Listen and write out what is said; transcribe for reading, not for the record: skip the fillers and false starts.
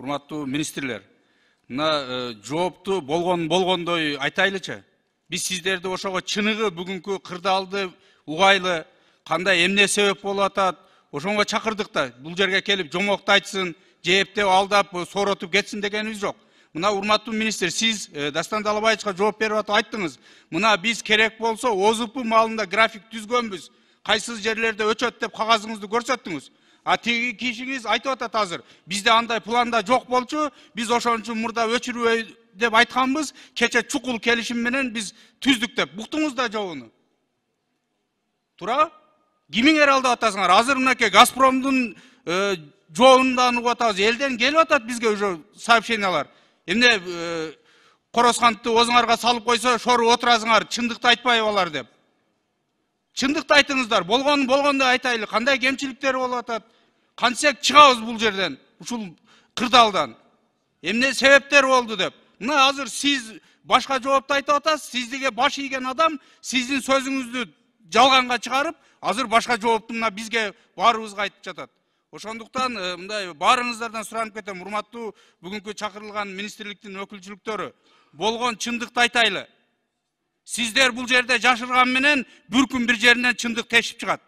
урматтуу министрлер, мына жоопту болгондой айтайлычы. Биз сиздерди ошого чыныгы бүгүнкү кырдаалды угайлы, кандай эмне себеп болуп атат, ошого чакырдык да. Бул жерге келип жомокту айтсын, жээптеп алдап, сооротуп кетсин дегенибиз жок. Мына урматтуу министр, сиз Дастан Далабаевичке жооп берип атып айттыңыз. Мына биз керек болсо ОЗУП маалында график түзгөнбүз. Кайсы жерлерде өчөт деп кагазыңызды көрсөттүңүз. А тиги кишиңиз айтып атат азыр. Бизде андай планда жок болчу, биз ошон үчүн мурда өчүрбөй деп айтканбыз. Кече чукул келишим менен биз түздүк деп. Буктуңуз да жобуну. Тура? Кимиңер алдап атасыңар? Азыр мынакей Газпромдун жообундан угуп атабыз. Элден келип атат бизге уже сообщениялар. Эмне корозкантты өзүңөргө салып койсо, шоруп отурасыңар, чындыкты айтпайбы алар деп. Чындыкты айтыңыздар. Болгондой айтайлы. Кандай кемчиликтери болуп атат? Кантсек чыгабыз бул жерден, ушул кырдаалдан. Эмне себептер болду деп. Мына азыр сиз башка жоопту айтып атасыз. Сиздиге баш ийген адам сиздин сөзүңүздү жалганга чыгарып, азыр башка жоопту мына бизге баарыбызга айтып жатат. Ошондуктан мындай баарыңыздардан суранып кетем, урматтуу бүгүнкү чакырылган министрликтин өкүлчүлүктөрү, болгон чындыкты айтайлы. Сиздер бул жерде жашырган менен bir күн bir жеринен чындык тешип чыгат.